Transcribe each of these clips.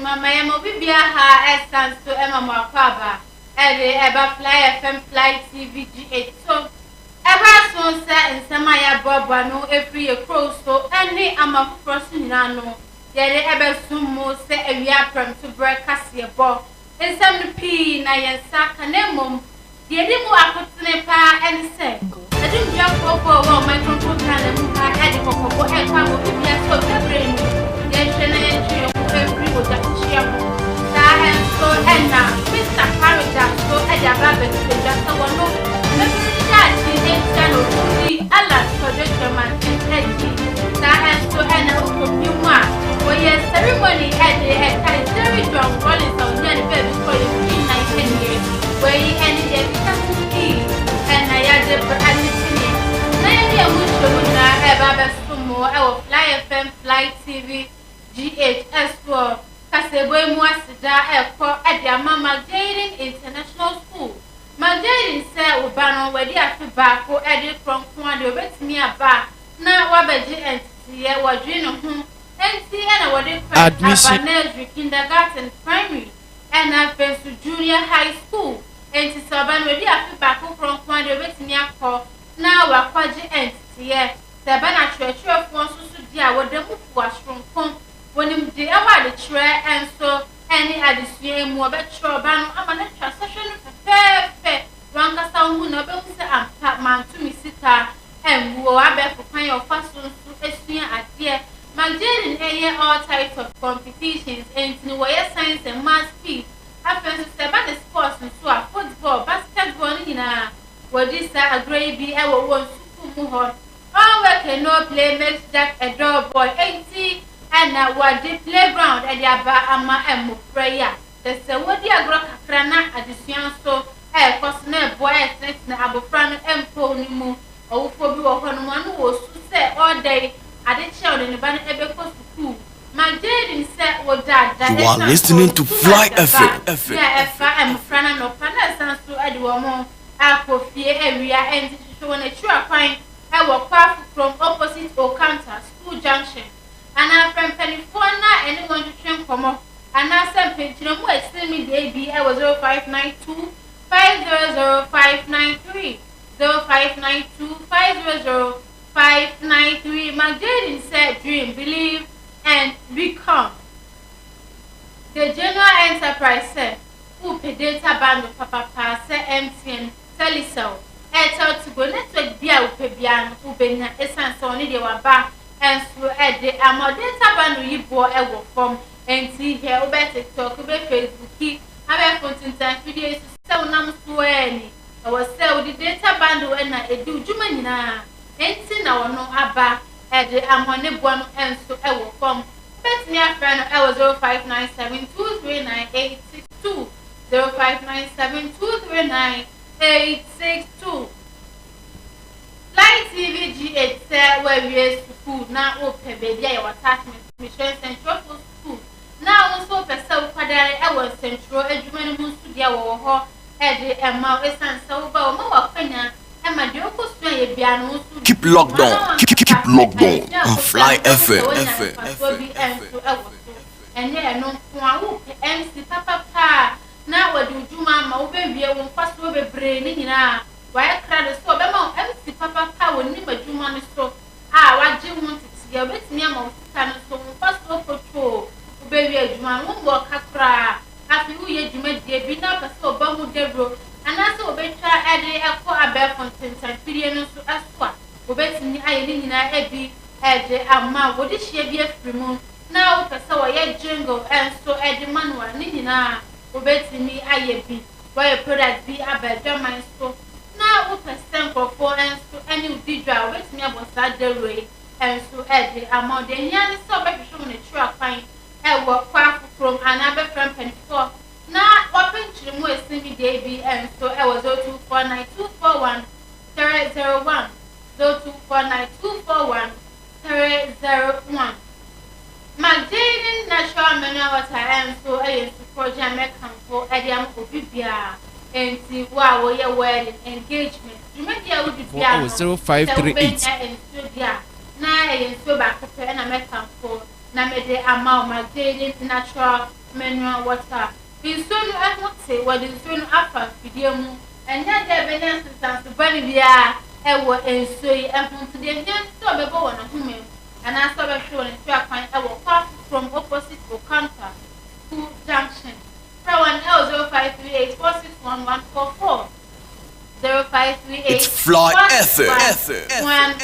mama ya mo bibia ha essence to Emma Mwakaba. Eba Fly FM Fly TV G8. So eba so say nsema ya bobo no every crow so any amafro so nyina no. Yede ebe sumo say ewia pram to breakfast ye bo. Nsem no pii na yensa kanemom. Yede mu akotene pa en say. Edim bia popo wo microphone na mu ha edi popo e kwa mo bibia so febre ni. Ye hwena ye tue ko every oda chia mo. Da en so enna Mr. Paraja so eja baba to the just one no. Every that is channel to the Allah production man eji. Da en so enna okopi mu a we ceremony edi e kai Jerry John Rollins on the baby for you in 19 years. Where any day be and I had the Anthony. Maybe I wish you would have sumo our Fly FM Fly TV GHS4 Kaseboy Mwasida Airport at their Mama Jaden International School. Magdalene said Ubano where they are back or added from Kwando with me a bar. Now Wabaji and Tia were dreaming home and see and what they admission nursery, kindergarten, primary, and I've been to junior high school. And to Saban where they are back from Kwando with me a call. Now we're quasi entity. Sabana church of one so dear what the move was from home. When him the hour the chair and so any addition more better ban I'm an transaction fair Ranka sound who no say and pat man to me sitter and who are better for kind of fast to estimate at dear. Magdalene in all types of competitions and in wire science and math speed. After Sabana sports and so football, basketball in a what is a grey be ever one super more. All work no play makes Jack a dog boy 80. And now what the playground at Yaba Ama and Mufreya. There's a woody agro crana at the Sianso, a cosner boy, snakes, and Abofran and Ponimu, or for you upon one who was to say all day at the child in the banner ever cost school. My Jaden said, what that you are listening to Fly FM. Yeah, if I am Frana no Pana Sans to Edwamo, Alco Fear area, and to show a true fine. I walk far from opposite Okanta School Junction. And I'm from California, anyone to train come up. And I sent picture of what send me the AB. I was 0592 500 0592 500 593. Magdalene said, dream, believe, and become. The general enterprise said, who pay data band of Papa say MTN Telecel. Airtel to go network Bia Upebian, Ubena, Essence only they were back. And so at the data band you bought a from and see here over TikTok, over Facebook, have a content videos to sell numbers to any. I was sell the data bundle and I do Jumanina. And see now no abba at the Amone Buono and so I will come. Bet me a friend I was 0597 239 862 0597 239 862. Fly TV G8 say where we are school now open baby our attachment mission central school. Now also person kwadare e was central adwuma mu studio wo ho e de ema esan so ba o ma wakanya e ma de okosu ye bia no so keep locked on on Fly FM. And yeah no kwa wo MC papa na wadi udwuma ma wo be wie wo kwaso be bre ni nyina why crowd so be ma MC papa pa woni madwuma no so waje mu titi ya betimi ama ofika no so wo kwaso foto wo be wie adwuma wo bo kakra afi wo ye adwuma die bi na pese oba mu debro anase wo betwa ade ekọ abe fontentan fidie no so aswa wo betimi aye ni nyina ebi ede ama wo de hie bi afiri mu na wo pese wo ye jingle and so ede manual ni nyina wo betimi aye bi wo ye product bi abadwa man so na wo pese for and so any individual betimi abosa de roy and so ede ama de nya ni so be hwehwe na true afan e wo kwa from anabe from 24 na open chirimu esimi de bi and so e was 0249241301 0249241301 Magdalene natural mineral water and so e support Jamaican for Ediam Obibia and see wow we wedding engagement. Remember you would be 0538 and so dia na e so back to American for na me de ama my daily natural mineral water. Nsuo no ahote wode nsuo no afa fidie mu enya de benya sense bani bia ewo nsuo yi ehunte de nya so bebo wona home ana so be hwe wona twa kwan ewo kwa from opposite Okanta to junction for 05384611144 0538 It's Fly FM. One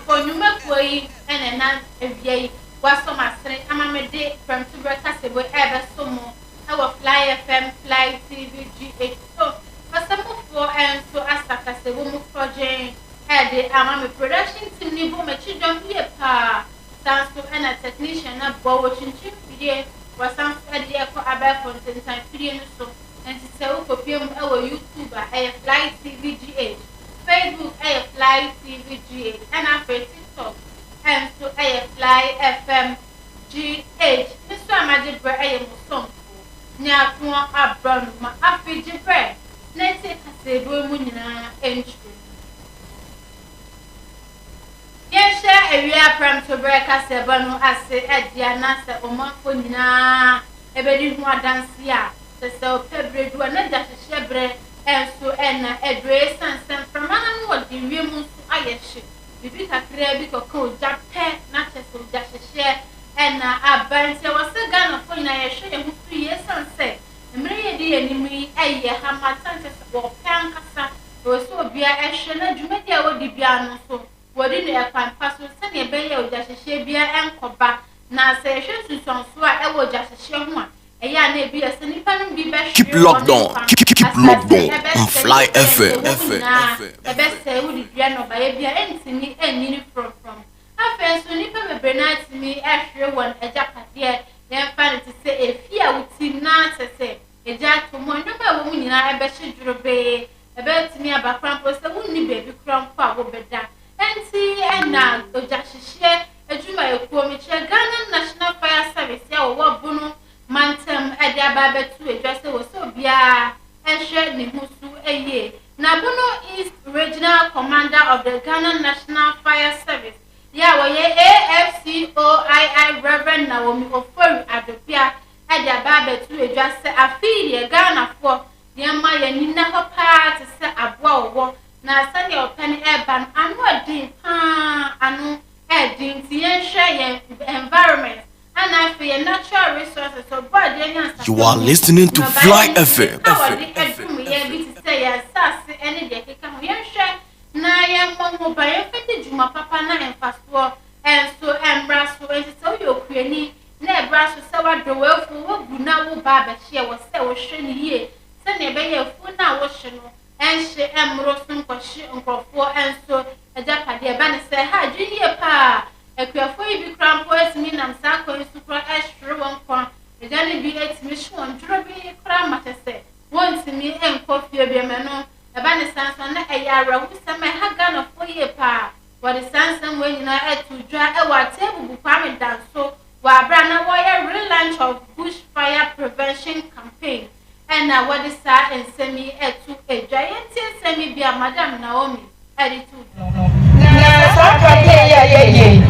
for numekoi ene na ewie waso masere amamede from to broadcast ebo ebe somo our Fly FM, Fly TV, GH. So, for some of and so as a woman project, the Amami production team, Nibo, my children, be a pa, sounds to a technician, a bow watching chip, was some idea for about content and video, so, and to sell for film our YouTuber, a Fly TV, GH, Facebook, a Fly TV, GH, and after TikTok, and so a Fly FM, GH. Mr. Magic, where I am some. Nyarko Aboronma afiji bre na te kasebo mu nyina entru yesha ewia pram to bre kasebo no ase edia na se omanfo nyina ebedi hu adanse a se opebre du na ja hye bre enso ena edre sansan framana no odi wiemu so ayehye bibi kakra bi kokko jape na cheso ja hye ena abanse wase Ghana fo nyina yehwe ye husu yesanse emre ye di enimi eye hamatante wo pankasa wo so bia ehwe na dwumadi a wodi bia no so wodi ne ekwan paso se ne be ye oja hye bia enkoba na se ehwe susonso a ewo oja hye ho a eya na ebi ese nipa no bi be hwe Keep locked on. Keep locked on Fly FM. Ebese wodi bia no ba ye bia entini enini from afenso nipa bebenat mi ehwe won ejapade dem fan to say efia wuti na sese eja to mo no ba wo nyina ebe hidrobe ebe timi abakran po se wonni bebi kram kwa wo beda enti ena oja hihye ejuma ekuo mi che Ghana National Fire Service ya wo bunu mantem ede aba betu eja se wo so bia ehwe ni husu eye na bunu is regional commander of the Ghana National Fire Service. Yeah, well, AFCOII Reverend Naomi Ofori Adopia at the Babe to address a fee, Ghana for the Maya Nina Hopa to set a bow. Now, send your penny airban and what did and adding the environment and I feel natural resources so body. You are listening to Fly FM. Na ya mo ba ya fete juma papa na enfaso enso embraso enti yo kuani na ebraso se wa do wefu wo gu na wo ba ba hye wo se wo hwe ni ye se ne be ye fu na wo hye no enhye emro so nkwohye nkrofo enso ejapade ba ne se ha dwiye pa ekuafo yi bi krampo esimi nam sa ko enso kra ehwe won kwa ejale bi etimi hwon duro bi kra matese won timi enkofie bi me no Ebane sansan na eyara wusama Ghana for ye pa for the sansan when you to dra ewa table kwame danso wa brana wa real launch of bushfire prevention campaign and na what is sa and semi to a giant semi bia Madam Naomi edited na sa campaign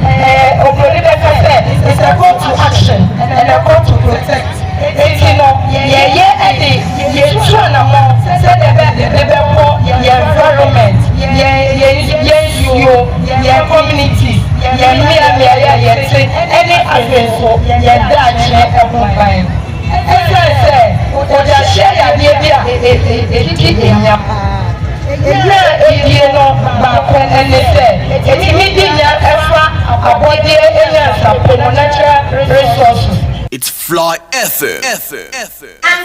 it's a call to action and a call to protect. Environment, your community, any avenue, your Dutch, everyone. As I say, what I share your idea. You know, back and they say, it's immediately about the natural resources. It's Fly FM. And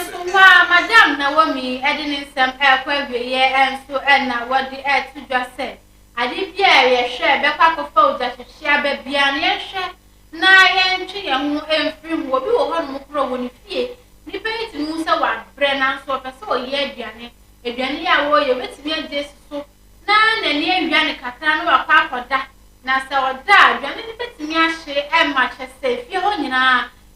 so, Madam Naomi, adding some air and so, and now what the air to just say. I did share the pack of food that you share baby and share. Nine and tree and free will be one more when you fear. The paint Musa one, Brennan so so ye, Janny. A Janny, I will you with me this so. None and near Janny Catano or Papa that. Now, so I died, Janny, the me a share and much as safe. You're on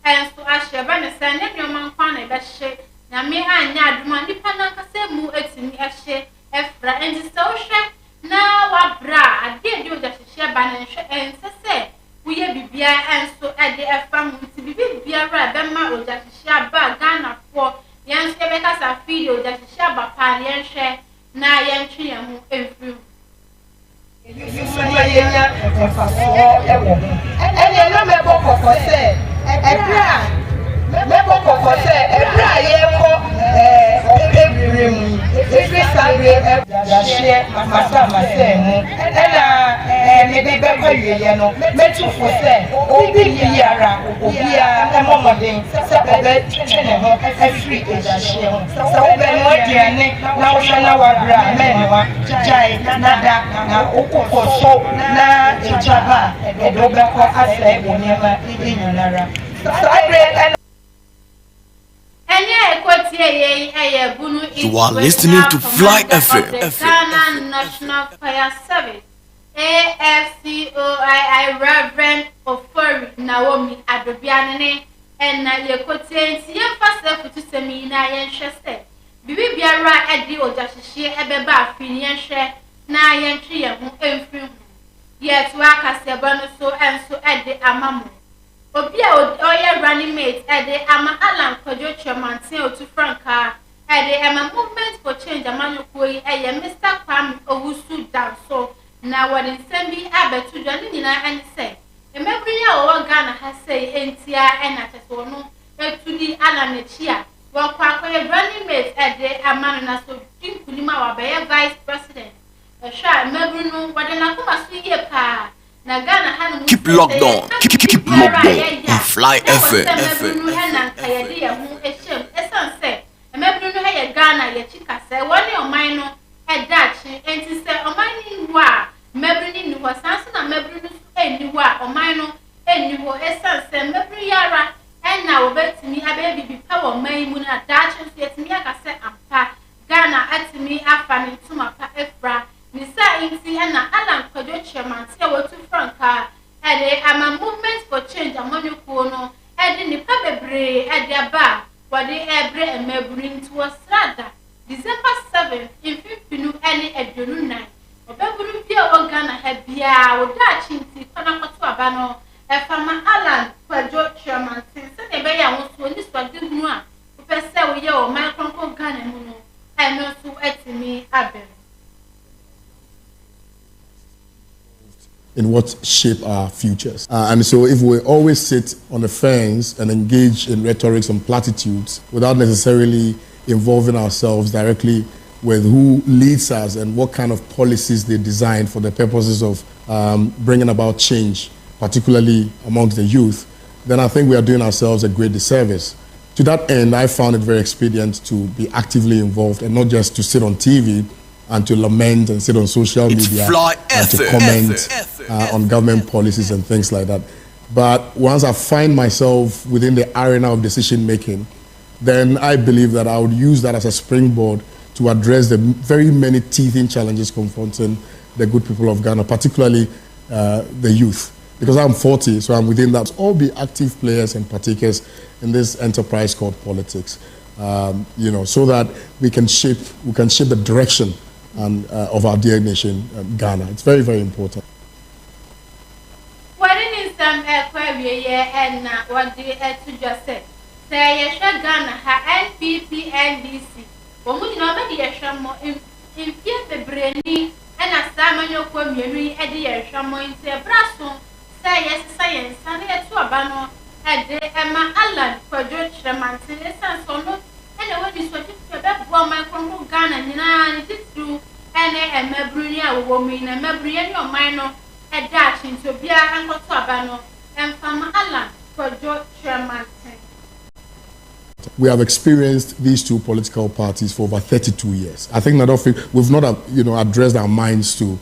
and so I shall run a son and your man corner that shake. Now, me and Yad money panaka say moo to me a shake, Efra and the social. Now, what bra, I did you that share ban and say, Uye bibia enso ede efam nti bibia ra be ma oja hihia ba Ghana for yen hye be kasa feed oja hihia ba pa yen hye na yen twe yen ho efiri yenya efaso ewo ene na me bokoko se ebra me bokoko se ebra ye ko ebiri mu ebiri sabe yahye masa mu ena me be ko yeye no metu fo se obi biara emomoden se obe twene ho afiri yahye ho se obe no aduane na wo hwe na wabra menwa jai nada na okokoso na ejaba edobeko ase onema inyonara You are listening to Fly FM. Ghana National Fire Service, AFCOI Reverend Ofori Naomi Adobianene, and na yekotie nti yemfa futu semi na yenhwese. Bibi biara edi ojahihie ebeba afini yenhwe na yentwe ye ho emfiri. Yet waka seba no so enso edi amamu. Obi a oye running mate ede ama Alan Kojo Chairmantin otu Franka ede ama movement for change amanyoko yi eye Mr. Kwame Owusu Danso na wadi nsembi abetu dwani nyina ense emebri ya owo Ghana ha sei entia ena teso no etudi Alan echi a wakwa akoye running mate ede ama na so dinkunima wa be vice president ehwa emebri no wadi na kuma so ye pa. Keep locked on. Keep locked on Fly FM. Ghana at me after to my efra. Nisa inti na Alan Kojo Chairman tia wotu Franka ede ama movement for change amanyoko no ede nipa bebre ede aba wade ebre emeburi nti wasrada December 7 infipinu ene edonu 9 obeburu bia wo Ghana ha bia woda chinti kwana kwato aba no efama Alan Kojo Chairman se ne be ya wo so ni swade hunu a opese wo ye o man konko Ghana mu no eno so etimi abe. In what shape our futures. And so if we always sit on the fence and engage in rhetorics and platitudes without necessarily involving ourselves directly with who leads us and what kind of policies they design for the purposes of bringing about change, particularly amongst the youth, then I think we are doing ourselves a great disservice. To that end, I found it very expedient to be actively involved and not just to sit on TV and to lament and sit on social media and to comment on government policies and things like that. But once I find myself within the arena of decision making, then I believe that I would use that as a springboard to address the very many teething challenges confronting the good people of Ghana, particularly the youth. Because I'm 40, so I'm within that. All be active players and partakers in this enterprise called politics, so that we can shape the direction of our dear nation, Ghana. It's very, very important. What in some query and what the to just say? Say, Ghana, her NPP, NDC. Woman, nobody a shamo in fear the brainy and a salmon your community at the shamo in the brasso. Say yes, science, and a to a banner at the Emma Allen for George Ramanson, and so no. And when you sort of that woman from Ghana, and it is true, and a Mabrunia woman, and Mabrian minor, a dash into Bia and Cotabano, and from Alan for George Ramanson. We have experienced these two political parties for over 32 years. I think that we've not, addressed our minds to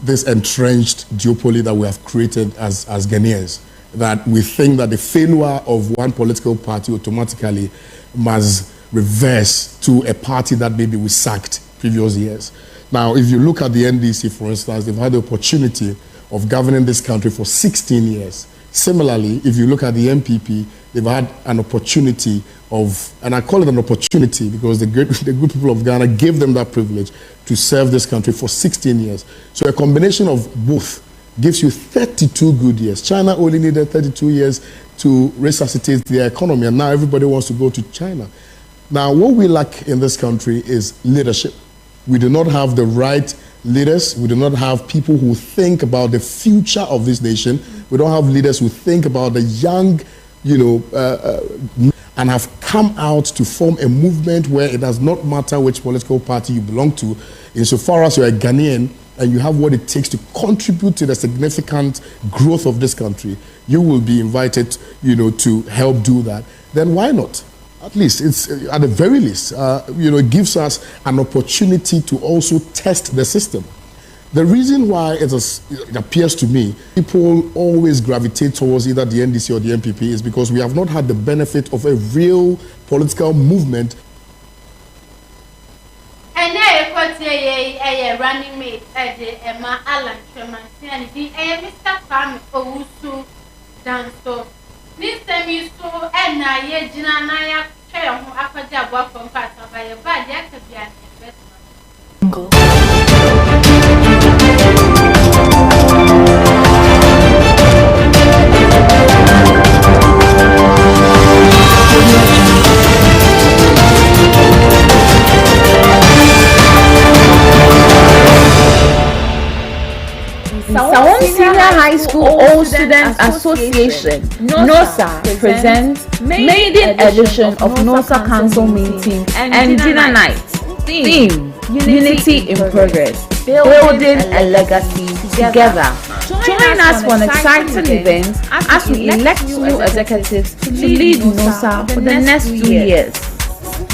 this entrenched duopoly that we have created as Ghanaians. That we think that the failure of one political party automatically must reverse to a party that maybe we sacked previous years. Now, if you look at the NDC, for instance, they've had the opportunity of governing this country for 16 years. Similarly, if you look at the MPP, they've had an opportunity of, and I call it an opportunity because the good people of Ghana gave them that privilege to serve this country for 16 years. So a combination of both gives you 32 good years. China only needed 32 years to resuscitate their economy, and now everybody wants to go to China. Now, what we lack in this country is leadership. We do not have the right leaders. We do not have people who think about the future of this nation. We don't have leaders who think about the young, and have come out to form a movement where it does not matter which political party you belong to, insofar as you're a Ghanaian and you have what it takes to contribute to the significant growth of this country, you will be invited, to help do that. Then why not? At least, it's at the very least, it gives us an opportunity to also test the system. The reason why it appears to me people always gravitate towards either the NDC or the MPP is because we have not had the benefit of a real political movement. And a running mate at Emma Allen Tremancy and Mr. Farm Owusu Danso. Mr. Miso and Naya Gina Naya Chair who Akaja work from Pata by a bad Yakabian investment. Sawon Senior High School All Students Association NOSA presents maiden edition of NOSA Council Meeting and Dinner Night. Theme: Unity in Progress, Building a Legacy Together. Join us for an exciting event as we elect new executives to lead NOSA for the next 2 years.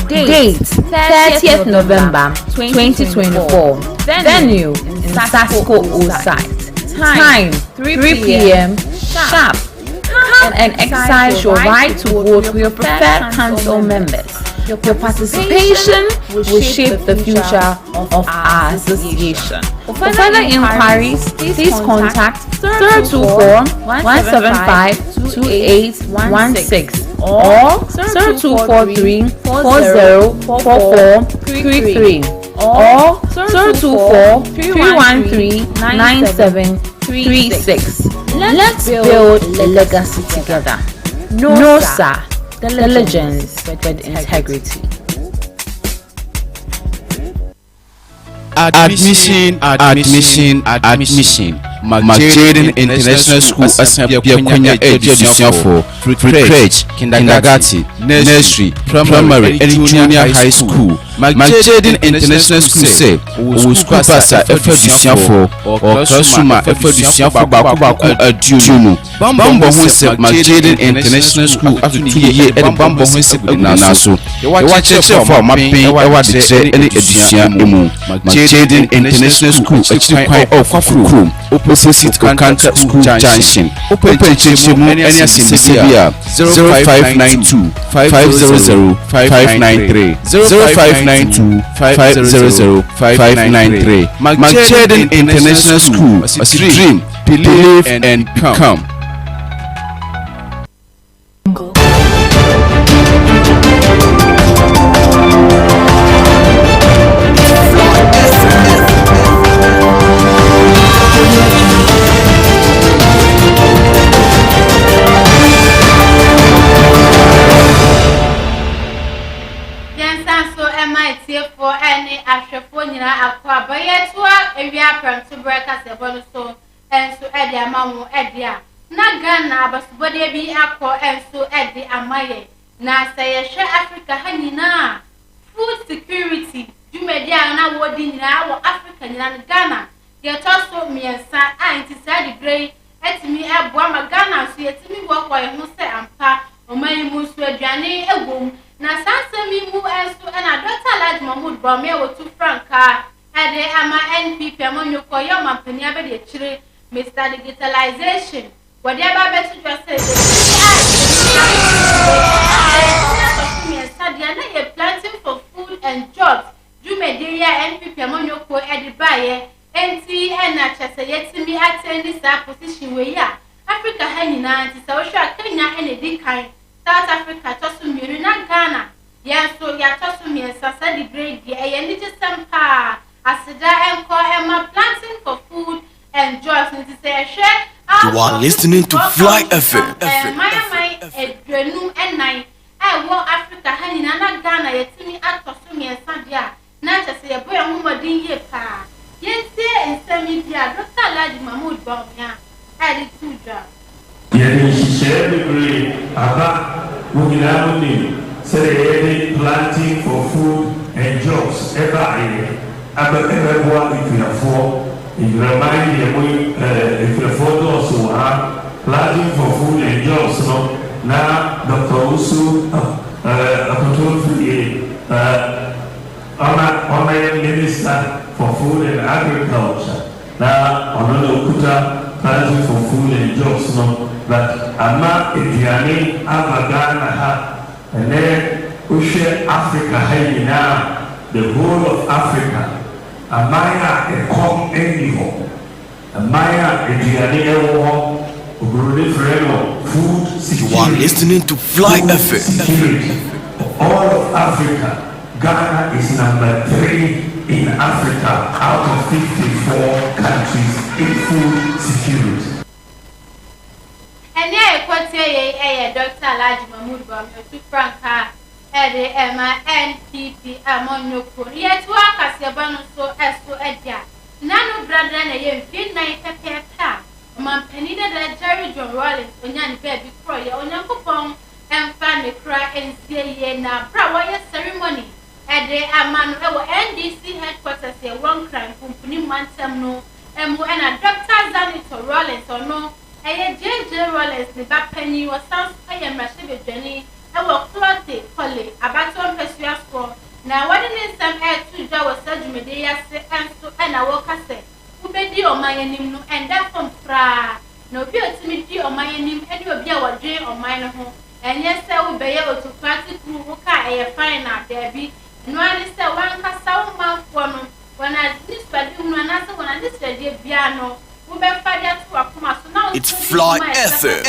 Date: 30th November 2024. Venue: in Sasco Osite. Time: 3 p.m. sharp. Come and exercise your right to vote for your preferred council members. Your participation will shape the future of our association. For further inquiries, please contact 024-175-2816 or 0243-404433 or 024-313-9736. Let's build a legacy together. NOSA, the legends with integrity. Admission. Magdalene International School Assembly Konya Education for Crèche, Kindergarten, Nursery, Primary and Junior High School. Magdalene International School say we school pasa education for or classroom education for baku adunu. Bambo who say Magdalene International School after 2 years and Bambo who say na so. You watch for mapping e wa de say any education emu. Magdalene International School ekwan of Kwafuru opposite Kanta School Junction. Open mu any asimbia 0592 500 593 0592-500-593. Magdalene International School, a dream, believe and become. For any Ashrafonina aqua by yet if you happen to break us a bonus so and so Eddie Mamu Edia. Nagana, but body be aqua and so Eddie Amaye. Na say share Africa Hanina. Food security. You may now what in our African and Ghana. Yet also me and son, I decided grey at me a Guama Ghana, so yet me walk by Mose and Pa or my moose were Johnny a womb. Na sanse mi mu enso na Dr. Laj Mahmoud Bome wo tu franka ade ama NPP amonyoko yo mampani abede chire Mr. Digitalization wode aba betu say na ye planting for food and jobs jumede ya NPP amonyoko ede baye enti na chese yetimi attend this position we ya Africa hanina anti sa wo hwa Kenya edi kan South Africa tosu miru na Ghana. Yes, so ya tosu mi sasa di grade ye ni just sampa asida enko ema planting for food enjoy since say share. You are listening to Fly FM. My edwenu ennan wo Africa hani na Ghana yetimi atoso me sadia na chese ye boy homodin ye pa yentie ensemi bia Dr. Alhaji Mahmood Bawumia edi tuja ye share the aba muginauni say planting for food and jobs ever everyone if you afford in remind you if you afford also planting for food and jobs no na Dr. Usu Honorary Minister for Food and Agriculture na Honorable Okuta planting for food and jobs no that ama ediane avagana ha and then Ushe Africa hayina the whole of Africa amaya ekom endiho amaya ediane ewo food security. You are listening to Fly FM. All of Africa, Ghana is number 3 in Africa out of 54 countries in food security. And yeah, Dr. Alhaji Mahmood Bawumia to Franca, Emma NPP among no Korea to Akasiabano so as to Edia. Nano brother and a young fin night a man penida that Jerry John Rollins onyan baby croy onyankopon emfa ne kra ensie ye na bra why ceremony ede amanu ewo NDC headquarters ye one crime company mantem no emu na Dr. Zanito Rollins ono eye JJ Rollins ne ba penny was sounds eye mrashe bedwani ewo cloth kole abaton pesua score na wadi ne sam to ja was adwumede ya se enso na wo kase ubedi omayenim no and that from fra no bi otimi di omayenim edi obi a wadwe omayen ho enye se wo beye autocratic rule ka eye fine na debi no ani se wan ka sawo manfo no wana disbadi unu anase wana disbadi bia no wo be fadia to akoma so na it's Fly FM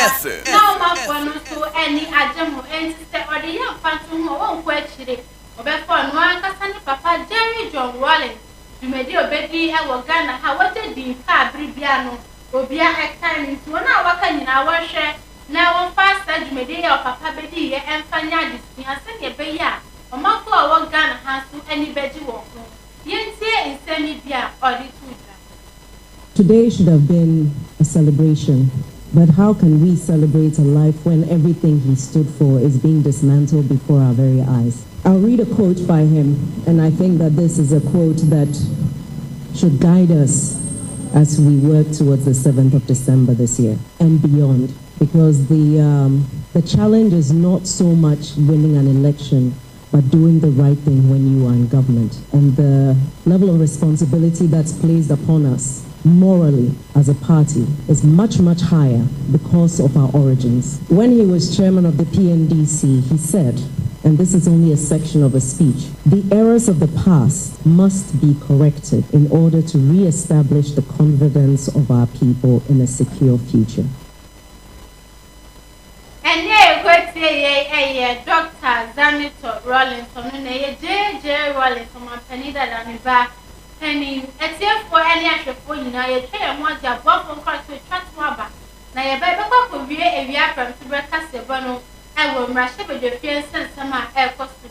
now manfo no so any ajemo enti se odi ya fantu ho won ko akire obe fo no an ka sani papa Jerry John Rollins Dumedi obedi ewo Ghana ha wote di ka bribia no obia ekan nti wona waka nyina wohwe na won fasta dumedi ya papa bedi ye emfanya disia se ne be ya omafo wo Ghana ha so ani beji wo ko yentie nsemi bia odi tuja. Today should have been a celebration, but how can we celebrate a life when everything he stood for is being dismantled before our very eyes? I'll read a quote by him, and I think that this is a quote that should guide us as we work towards the 7th of December this year and beyond, because the challenge is not so much winning an election, but doing the right thing when you are in government. And the level of responsibility that's placed upon us morally as a party is much, much higher because of our origins. When he was chairman of the PNDC, he said, and this is only a section of a speech, the errors of the past must be corrected in order to re-establish the confidence of our people in a secure future. And yeah, Dr. Zanito Rollins, JJ Rollins, my penida and back. Penny, except for any actual for you know, you tell one job, one from cross to Transwaba. Now, your baby could be a via from to breakfast the bono. I will rush with your fiance and summer air costume.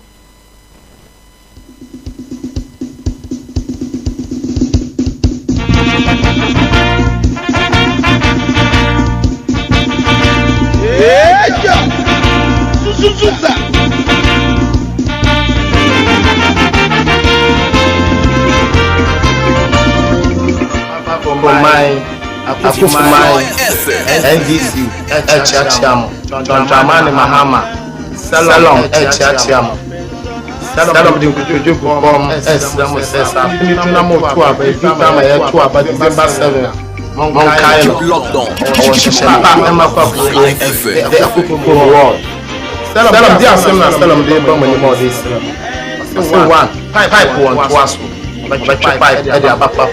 NDC Echiachiam John Dramani Mahama Salom Echiachiam Salom di kujuju bomb Eslam Sesa Namo Tua by Vitama Tua by December 7 Monkai lockdown Papa Emma Papa the Akupu World Salom dia Semna Salom de bomb anymore this one pipe one twaso but pipe at the papa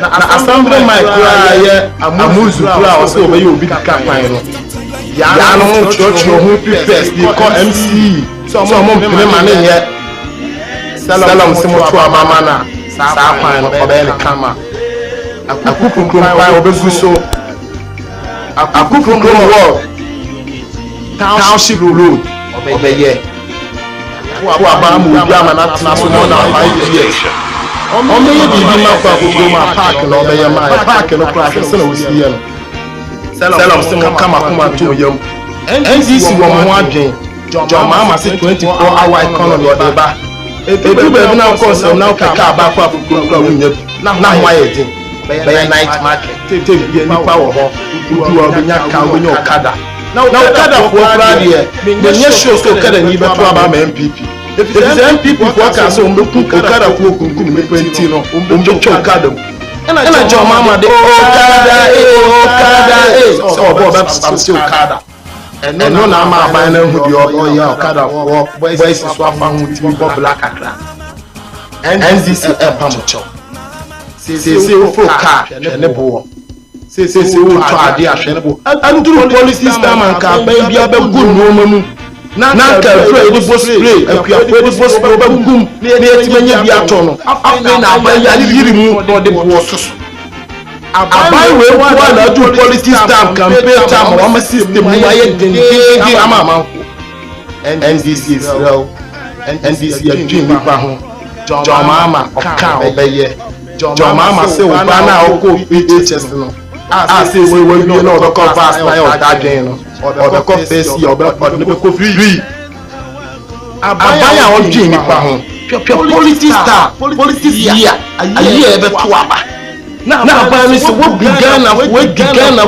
na assembly my cry amuzu cry o say obeyi obi campaign no ya no church no who prepare dey call MC so mo mpene ma ne ye Salom se mo to amama na sa kwan no obeyi ne kama Akukum Obefuso, Akukum Wall, Township Road, Obeye. Who are Bamu Yamana National 5 years. Only the Mapa Goma Park and Obey my park and O'Clock and Sell CM. Sell some come to you. NCC 1 John Mama said 24-hour economy or the back. If you will now cause now can car back up now why it by night market. Take the power who are being your Kada. Now Kada for Friday, the next show so can even trouble MPP. If it's MPP work as on the Kada who could make 20 Kada. And I John Mama the Kada, so Bob still Kada. And no nama buying with your Kada walk, boys is swap with you black akra. And this is a pamucho. See, for car and a bow. Say, who try the ashenable. And through policy system and car, baby, a good woman. Now, the boss play, and we are ready for boom, near many biatono. After now, I remove the boss. I buy one or 2 policy stamp campaign time or my system. And this is real. And this is a dream. John Mama, obey. John Mama say, Bana, go PHS. I say, we will be another call fast by or that game or the coffee or the free. I buy our dream. Policy star, policy year, a year ever to now, parents will began of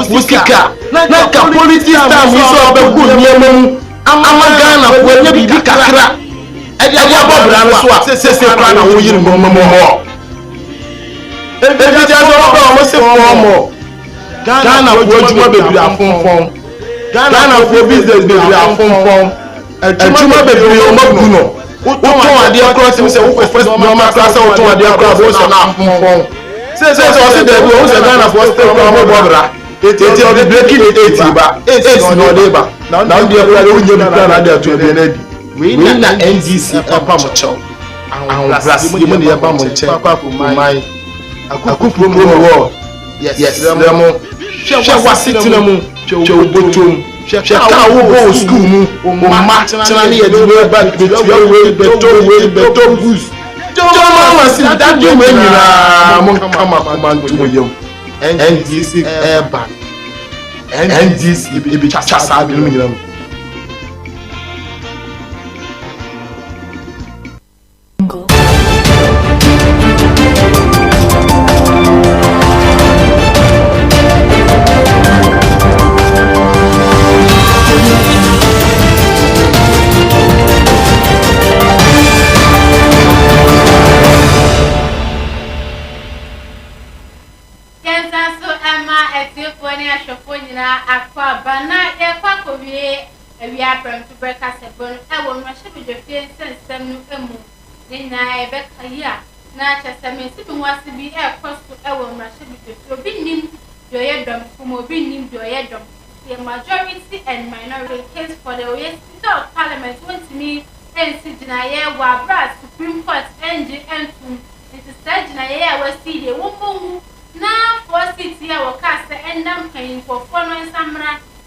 Wusika. Now, policy time we saw a good woman. I'm a gun of when you be Kakra. And the other swap says, I will you more. If it is almost more. Ghana will you be a phone. Ghana for business be a phone. And Juma be a Moguno. What are the across himself first normal class or the across on our phone? Says also that we also Ghana for still Bobra. It is the breaking 80, but it's no labor. Now they are going to be to be ready. We need an NDC Pamucho. And Brasil, money about Papa for my Akukum war. Yes, Ramo. She was sitting among Chobotum. She can't go school. Match Chanali at the way back with your better goose. John Mama said that you when you come up to you. And this is airbag. And this is a bit chasa aluminum. We are from to break us a bone. I will rush with your face and some new emu. Then I bet a year. Now, just a minute wants to be air cross to our rush with your being your yedrum, whom will be named your yedrum. The majority and minority case for the West of Parliament went to me and sit in a year while brass Supreme Court engine and tomb. It is said in a year was see the woman. Now, 4 city our cast and I'm paying for 4 months.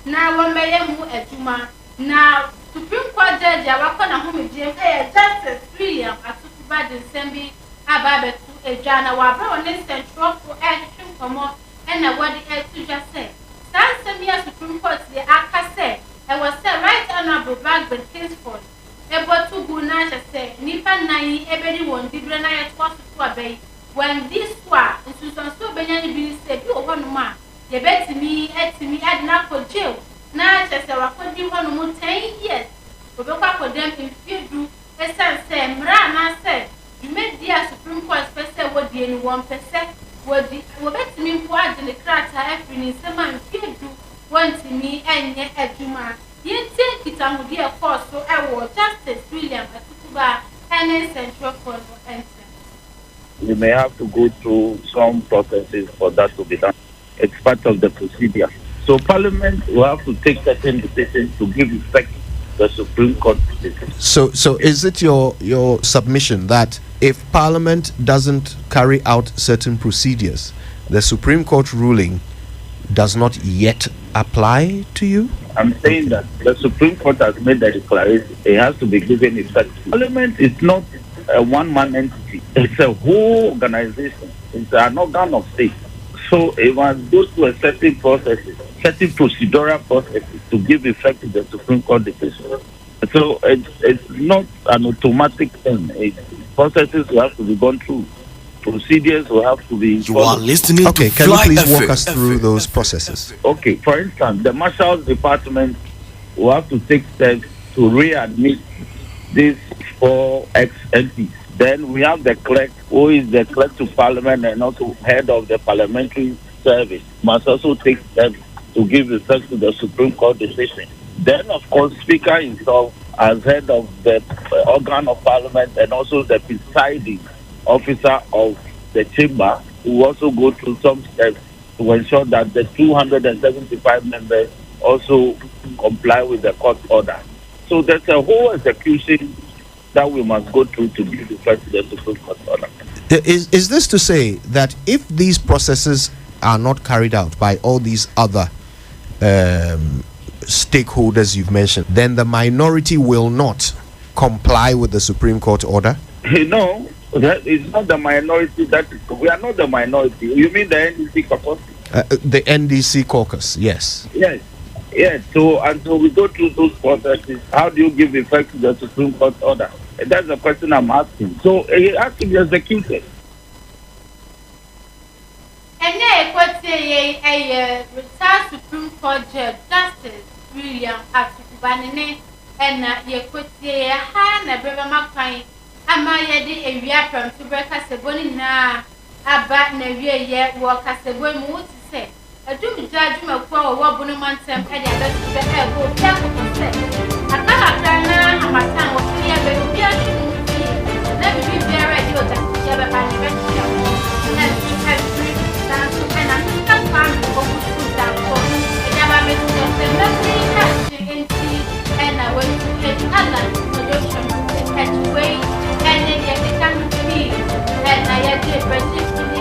Now, 1 million a Juma. Now, Supreme Court Judge, I work on a home Jim, Justice William, a super bad in Sembi, Ababe to a Jana, while Brown is central for action for more, and a what the air to just say. Stand some years Supreme Court, the Aka said, I was said right honorable back but case for Ebo to Gunaja say, Nipa Nai, everybody won't be Brenna was to obey. When this war, and Susan so Benjamin said, you one man, you bet me, I'd not for jail. Now, just a record you 10 years. We go back for them in field. A son said, Mrana said, you made the Supreme Court special what the 1%. What the bet me what in the crater every in some field want to me and yet at Juma. You take it on with dear force, so I will Justice William at Tuba and Central Court for answer. You may have to go through some processes for that to be done. It's part of the procedure. So Parliament will have to take certain decisions to give effect to the Supreme Court decision. So is it your submission that if Parliament doesn't carry out certain procedures, the Supreme Court ruling does not yet apply to you? I'm saying that the Supreme Court has made the declaration. It has to be given effect. Parliament is not a one-man entity. It's a whole organization. It's an organ of state. So it must go through a certain processes, certain procedural processes to give effect to the Supreme Court decision. So it's not an automatic thing. Processes will have to be gone through. Procedures will have to be. You are listening okay, to can you Fly please FM. walk us through those processes? Okay, for instance, the Marshal's Department will have to take steps to readmit these 4 ex-MPs. Then we have the clerk, who is the clerk to Parliament and also head of the parliamentary service, must also take steps to give effect to the Supreme Court decision. Then, of course, Speaker himself, as head of the organ of Parliament and also the presiding officer of the chamber, will also go through some steps to ensure that the 275 members also comply with the court order. So there's a whole execution that we must go through to give effect to the Supreme Court order. Is this to say that if these processes are not carried out by all these other stakeholders you've mentioned, then the minority will not comply with the Supreme Court order? No, that is not the minority. We are not the minority. You mean the NDC caucus? The NDC caucus, yes. Yes. Yes. So until we go through those processes, how do you give effect to the Supreme Court order? And that's the question I'm asking. So it has to be executed. And then, what's a retired Supreme Court Judge Justice William Atubanene and Yekotia Han, a brother Makai, Amayadi, a reappearance to break us a bonny na about Nevia yet walk as a boy mood to say. A doom judge my poor wobbleman sem and the best to the air go careful for say. I cannot turn my time was clear, but we are shooting here. Never be very radio that together by the rest of your home. And we have three dance to an American farm for food down for. And never make us a lovely catching in tea and I went to get other for your catch away and then get the can see and I had to